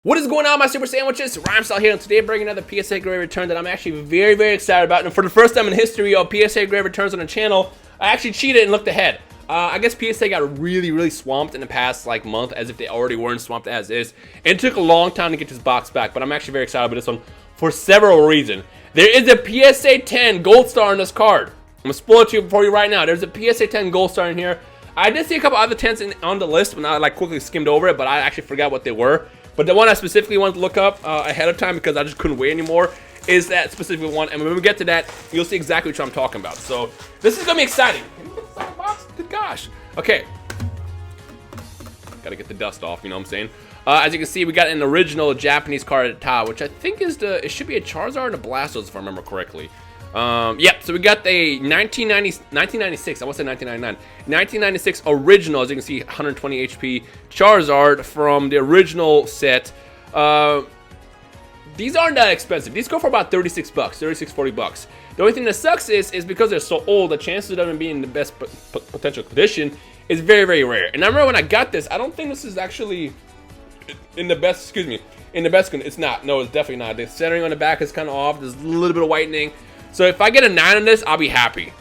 What is going on, my super sandwiches? Rhymestyle here, and today I'm bringing another PSA Graded Return that I'm actually very excited about. And for the first time in history of PSA Graded Returns on the channel, I actually cheated and looked ahead. I guess PSA got really swamped in the past month, as if they already weren't swamped as is. And it took a long time to get this box back, but I'm actually very excited about this one for several reasons. There is a PSA 10 Gold Star in this card. I'm gonna spoil it to you for you right now. There's a PSA 10 Gold Star in here. I did see a couple other 10s on the list when I quickly skimmed over it, but I actually forgot what they were. But the one I specifically wanted to look up ahead of time because I just couldn't wait anymore is that specific one. And when we get to that, you'll see exactly what I'm talking about. So this is gonna be exciting. Can you get this out of the box? Good gosh. Okay. Gotta get the dust off, you know what I'm saying? As you can see, we got an original Japanese card at the top, which I think is it should be a Charizard and a Blastoise if I remember correctly. Yep, so we got the 1996, I want to say 1999, 1996 original, as you can see, 120 HP Charizard from the original set. These aren't that expensive. These go for about 36 bucks, 40 bucks. The only thing that sucks is because they're so old, the chances of them being in the best potential condition is very rare. And I remember when I got this, I don't think this is actually in the best, excuse me, in the best condition. It's not. No, it's definitely not. The centering on the back is kind of off. There's a little bit of whitening. So if I get a 9 on this, I'll be happy.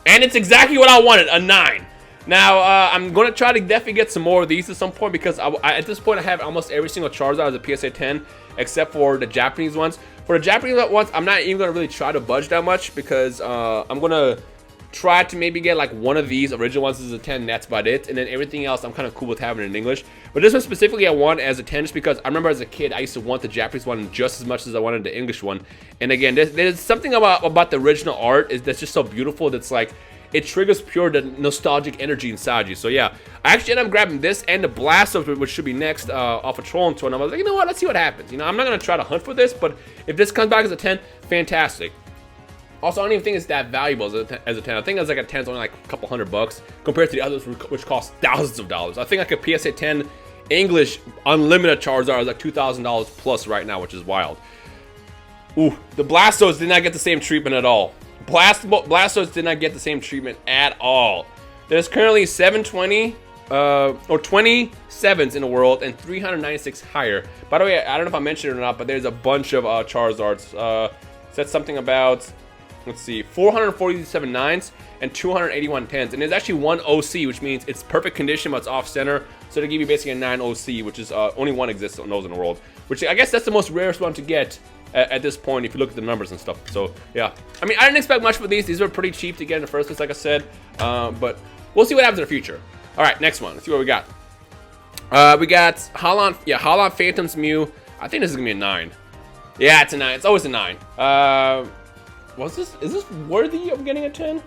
And it's exactly what I wanted, a 9. Now, I'm going to try to definitely get some more of these at some point because at this point I have almost every single Charizard as a PSA 10 except for the Japanese ones. For the Japanese ones, I'm not even going to really try to budge that much because I'm going to try to maybe get like one of these original ones as a 10, that's about it. And then everything else I'm kind of cool with having in English. But this one specifically I want as a 10 just because I remember as a kid I used to want the Japanese one just as much as I wanted the English one. And again, there's something about the original art that's just so beautiful that's like, it triggers pure the nostalgic energy inside you. So yeah, I actually ended up grabbing this and the Blastoise, which should be next off a Troll Tour. And I was like, you know what, let's see what happens. You know, I'm not going to try to hunt for this, but if this comes back as a 10, fantastic. Also, I don't even think it's that valuable as a 10. I think as like a 10 is only like a couple $100 compared to the others which cost thousands of dollars. I think like a PSA 10 English unlimited Charizard is like $2,000 plus right now, which is wild. Ooh, the Blastoise did not get the same treatment at all. Blastoise did not get the same treatment at all. There's currently 720 or 27s in the world and 396 higher. By the way, I don't know if I mentioned it or not, but there's a bunch of Charizards. Said something about, let's see, 447 9s and 281 10s. And there's actually one OC, which means it's perfect condition, but it's off center. So they give you basically a 9 OC, which is only one exists on those in the world. Which I guess that's the most rarest one to get at this point if you look at the numbers and stuff. So yeah, I mean, I didn't expect much for these. These were pretty cheap to get in the first place, like I said. But we'll see what happens in the future. All right, next one. Let's see what we got. We got Holon Phantom's Mew. I think this is gonna be a 9. Yeah, it's a 9. It's always a 9. Is this worthy of getting a 10?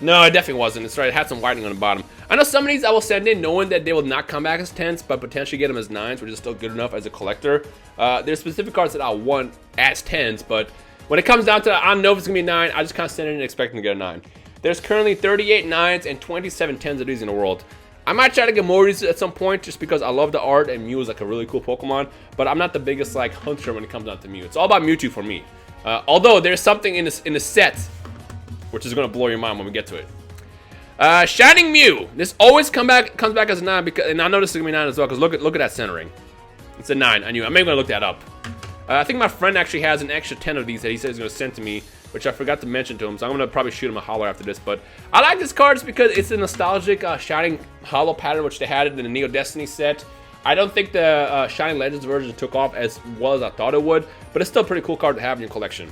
No, it definitely wasn't. It's right. It had some whitening on the bottom. I know some of these I will send in knowing that they will not come back as 10s, but potentially get them as 9s, which is still good enough as a collector. There's specific cards that I want as 10s, but when it comes down to I don't know if it's going to be a 9. I just kind of send it in expecting to get a 9. There's currently 38 9s and 27 10s of these in the world. I might try to get more of these at some point just because I love the art and Mew is like a really cool Pokemon, but I'm not the biggest like hunter when it comes down to Mew. It's all about Mewtwo for me. Although there's something in the set which is going to blow your mind when we get to it. Shining Mew. This always comes back as a 9 because, and I know this is going to be 9 as well because look at that centering. It's a 9. I knew. I'm maybe going to look that up. I think my friend actually has an extra 10 of these that he said he's going to send to me, which I forgot to mention to him, so I'm going to probably shoot him a holler after this. But I like this card just because it's a nostalgic Shining Hollow pattern, which they had it in the Neo Destiny set. I don't think the Shining Legends version took off as well as I thought it would, but it's still a pretty cool card to have in your collection.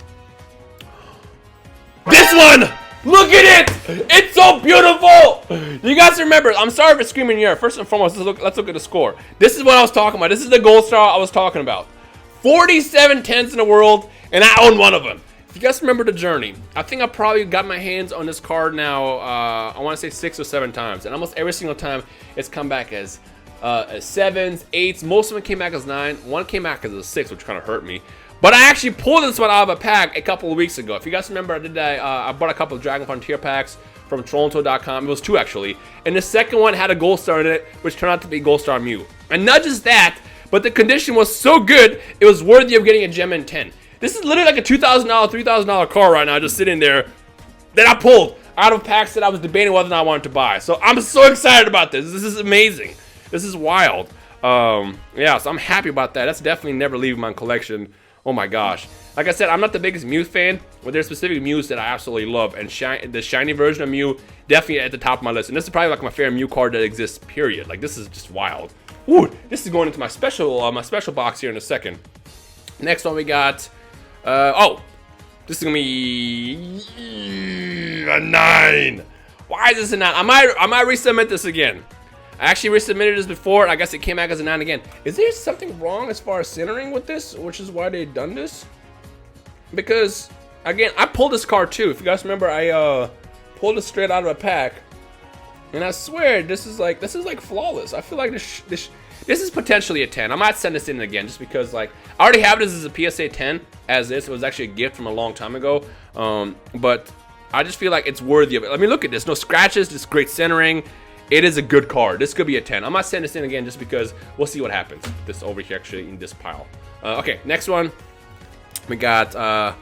This one! Look at it! It's so beautiful! You guys remember, I'm sorry for screaming here. First and foremost, let's look at the score. This is what I was talking about. This is the Gold Star I was talking about. 47 10s in the world, and I own one of them. If you guys remember the journey, I think I probably got my hands on this card now, I want to say 6 or 7 times. And almost every single time, it's come back as 7s, 8s. Most of them came back as 9. One came back as a 6, which kind of hurt me. But I actually pulled this one out of a pack a couple of weeks ago. If you guys remember, I bought a couple of Dragon Frontier packs from Toronto.com. It was 2 actually. And the second one had a Gold Star in it, which turned out to be Gold Star Mew. And not just that, but the condition was so good, it was worthy of getting a Gem in 10. This is literally like a $2,000, $3,000 car right now, just sitting there that I pulled out of packs that I was debating whether or not I wanted to buy. So I'm so excited about this. This is amazing. This is wild. Yeah, so I'm happy about that. That's definitely never leaving my collection. Oh my gosh. Like I said, I'm not the biggest Mew fan, but there's specific Mews that I absolutely love, and the shiny version of Mew definitely at the top of my list. And this is probably like my favorite Mew card that exists, period. Like, this is just wild. Ooh, this is going into my special box here in a second. Next one we got, oh, this is gonna be a 9. Why is this a 9? I might resubmit this again. I actually resubmitted this before. I guess it came back as a 9 again. Is there something wrong as far as centering with this, which is why they've done this? Because, again, I pulled this card too. If you guys remember, I pulled it straight out of a pack, and I swear this is like flawless. I feel like this is potentially a 10. I might send this in again just because, like, I already have this as a PSA 10 as this. It was actually a gift from a long time ago, but I just feel like it's worthy of it. I mean, look at this. No scratches, just great centering. It is a good card. This could be a 10. I might send this in again just because we'll see what happens. This over here actually in this pile. Okay, next one. We got, oh,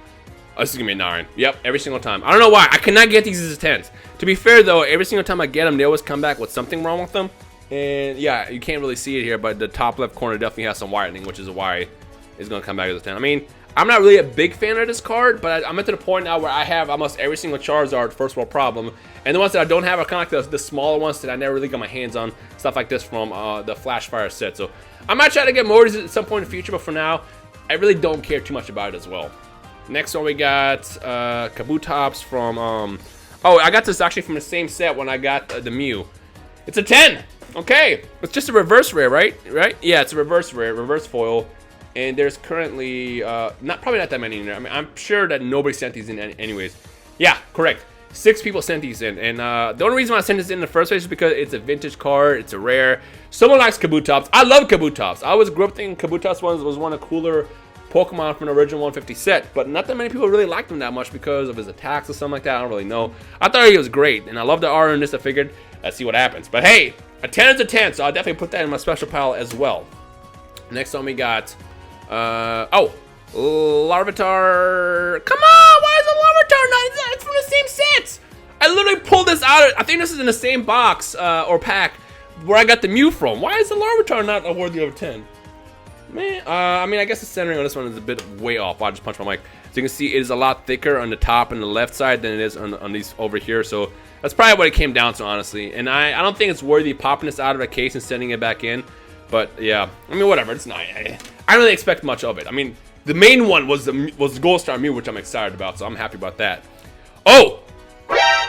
this is gonna be a 9. Yep, every single time. I don't know why. I cannot get these as 10s. To be fair though, every single time I get them, they always come back with something wrong with them. And yeah, you can't really see it here, but the top left corner definitely has some whitening, which is why it's gonna come back as a 10. I mean, I'm not really a big fan of this card, but I'm at the point now where I have almost every single Charizard first world problem, and the ones that I don't have are kind of like the smaller ones that I never really got my hands on, stuff like this from the Flash Fire set. So I might try to get more of these at some point in the future, but for now, I really don't care too much about it as well. Next one we got Kabutops from, oh, I got this actually from the same set when I got the Mew. It's a 10. Okay, it's just a reverse rare, right? Yeah, it's a reverse rare, reverse foil. And there's currently probably not that many in there. I mean, I'm sure that nobody sent these in anyways. Yeah, correct. 6 people sent these in, and the only reason why I sent this in the first place is because it's a vintage card, it's a rare. Someone likes Kabutops. I love Kabutops. I always grew up thinking Kabutops was one of the cooler Pokemon from the original 150 set, but not that many people really liked him that much because of his attacks or something like that. I don't really know. I thought he was great, and I love the art in this. I figured, let's see what happens. But hey, a 10 is a 10, so I'll definitely put that in my special pile as well. Next one we got, oh, Larvitar. Come on, why is a Larvitar not? It's from the same set. I literally pulled this out. I think this is in the same box or pack where I got the Mew from. Why is the Larvitar not worthy of a 10? Man, I mean, I guess the centering on this one is a bit way off. I just punched my mic. So you can see it is a lot thicker on the top and the left side than it is on these over here. So that's probably what it came down to, honestly. And I don't think it's worthy popping this out of a case and sending it back in. But yeah, I mean, whatever. It's not. I don't really expect much of it. I mean, the main one was the Gold Star Mew, which I'm excited about. So I'm happy about that. Oh,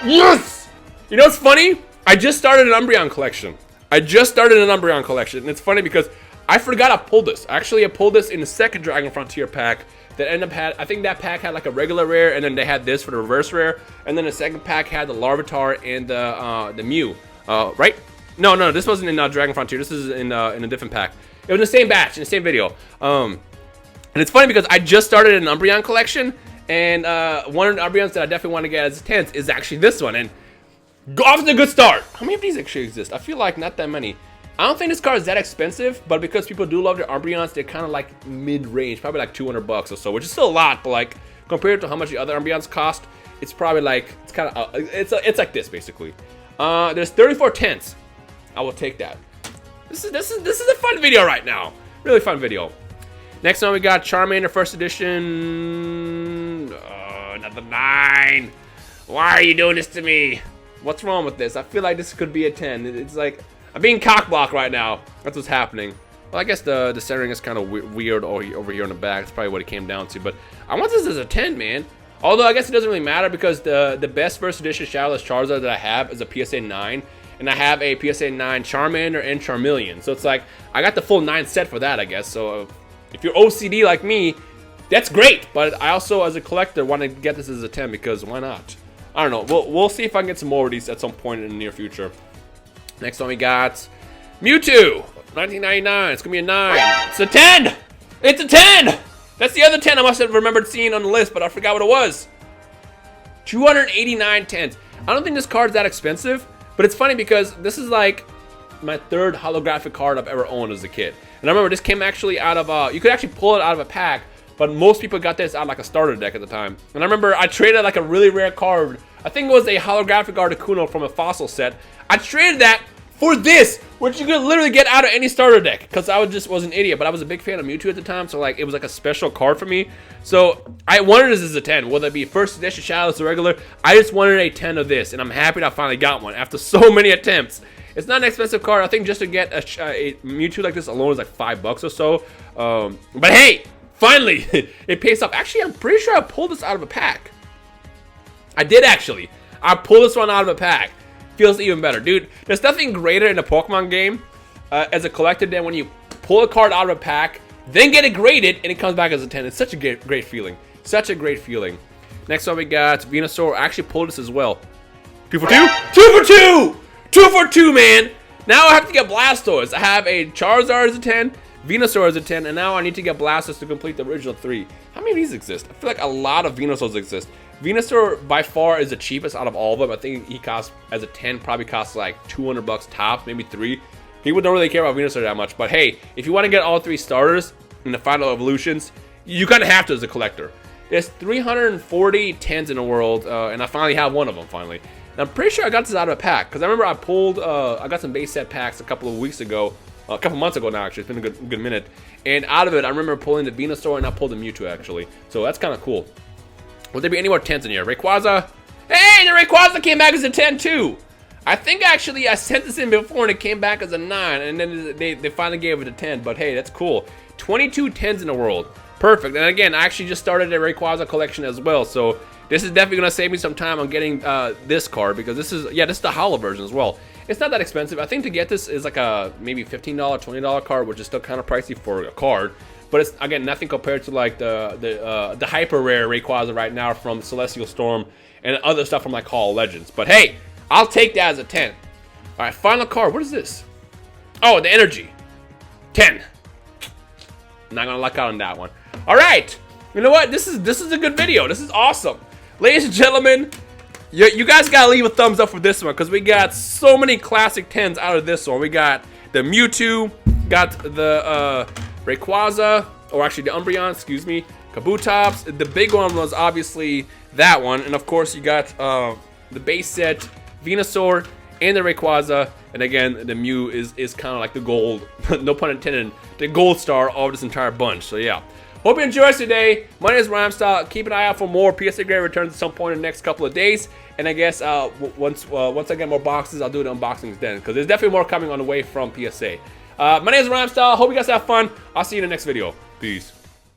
yes! You know what's funny? I just started an Umbreon collection. And it's funny because I forgot I pulled this. Actually, I pulled this in the second Dragon Frontier pack that ended up I think that pack had like a regular rare, and then they had this for the reverse rare, and then the second pack had the Larvitar and the Mew, right? No, this wasn't in Dragon Frontier. This is in a different pack. It was in the same batch, in the same video. And it's funny because I just started an Umbreon collection, and one of the Umbreons that I definitely want to get as 10th is actually this one, and off to a good start. How many of these actually exist? I feel like not that many. I don't think this card is that expensive, but because people do love their Umbreons, they're kind of like mid-range, probably like $200 or so, which is still a lot, but like compared to how much the other Umbreons cost, it's probably like it's kind of it's like this basically. There's 34 10s. I will take that. This is a fun video right now, really fun video. Next one we got Charmander First Edition. Not the 9. Why are you doing this to me? What's wrong with this? I feel like this could be a 10. It's like I'm being cockblocked right now. That's what's happening. Well, I guess the centering is kind of weird over here on the back. That's probably what it came down to. But I want this as a 10, man. Although I guess it doesn't really matter because the best First Edition Shadowless Charizard that I have is a PSA 9. And I have a PSA 9 Charmander and Charmeleon. So it's like, I got the full 9 set for that, I guess. So if you're OCD like me, that's great. But I also, as a collector, want to get this as a 10 because why not? I don't know. We'll see if I can get some more of these at some point in the near future. Next one we got Mewtwo, 1999. It's going to be a 9. It's a 10! It's a 10! That's the other 10 I must have remembered seeing on the list, but I forgot what it was. 289 10s. I don't think this card's that expensive. But it's funny because this is like my 3rd holographic card I've ever owned as a kid. And I remember this came actually out of, you could actually pull it out of a pack, but most people got this out of like a starter deck at the time. And I remember I traded like a really rare card. I think it was a holographic Articuno from a fossil set. I traded that for this, which you could literally get out of any starter deck, because I was an idiot, but I was a big fan of Mewtwo at the time, so like it was like a special card for me. So I wanted this as a 10, whether it be first edition, Shadowless, or regular. I just wanted a 10 of this, and I'm happy that I finally got one after so many attempts. It's not an expensive card. I think just to get a Mewtwo like this alone is like $5 or so. But hey, finally, it pays off. Actually, I'm pretty sure I pulled this out of a pack. I did actually. I pulled this one out of a pack. Feels even better, dude. There's nothing greater in a Pokemon game as a collector than when you pull a card out of a pack, then get it graded, and it comes back as a 10. It's such a great feeling. Such a great feeling. Next one we got Venusaur. I actually pulled this as well. 2 for 2? 2 for 2! 2 for 2, man! Now I have to get Blastoise. I have a Charizard as a 10, Venusaur as a 10, and now I need to get Blastoise to complete the original 3. How many of these exist? I feel like a lot of Venusaurs exist. Venusaur by far is the cheapest out of all of them. I think he costs, as a 10, probably costs like $200 tops, maybe 3. People don't really care about Venusaur that much, but hey, if you want to get all 3 starters in the final evolutions, you kind of have to as a collector. There's 340 10s in the world, and I finally have one of them finally. And I'm pretty sure I got this out of a pack, because I remember I pulled, I got some base set packs a couple of weeks ago, a couple months ago now actually, it's been a good minute. And out of it, I remember pulling the Venusaur, and I pulled the Mewtwo actually. So that's kind of cool. Will there be any more 10s in here? Rayquaza? Hey, the Rayquaza came back as a 10 too! I think actually I sent this in before and it came back as a 9, and then they finally gave it a 10, but hey, that's cool. 22 10s in the world. Perfect. And again, I actually just started a Rayquaza collection as well, so this is definitely going to save me some time on getting this card, because this is the holo version as well. It's not that expensive. I think to get this is like a maybe $15, $20 card, which is still kind of pricey for a card. But it's, again, nothing compared to like the hyper rare Rayquaza right now from Celestial Storm and other stuff from like Hall of Legends. But hey, I'll take that as a 10. All right, final card. What is this? Oh, the energy. 10. Not gonna luck out on that one. All right. You know what? This is a good video. This is awesome, ladies and gentlemen. You guys gotta leave a thumbs up for this one, because we got so many classic 10s out of this one. We got the Mewtwo, got the Rayquaza, or actually the Umbreon, excuse me, Kabutops. The big one was obviously that one, and of course you got the base set Venusaur and the Rayquaza, and again the Mew is kind of like the gold, no pun intended, the gold star of this entire bunch. So yeah, hope you enjoyed today. My name is Rhymestyle. Keep an eye out for more PSA Graded returns at some point in the next couple of days, and I guess once I get more boxes, I'll do the unboxings then, because there's definitely more coming on the way from PSA. My name is Rhymestyle. Hope you guys have fun. I'll see you in the next video. Peace.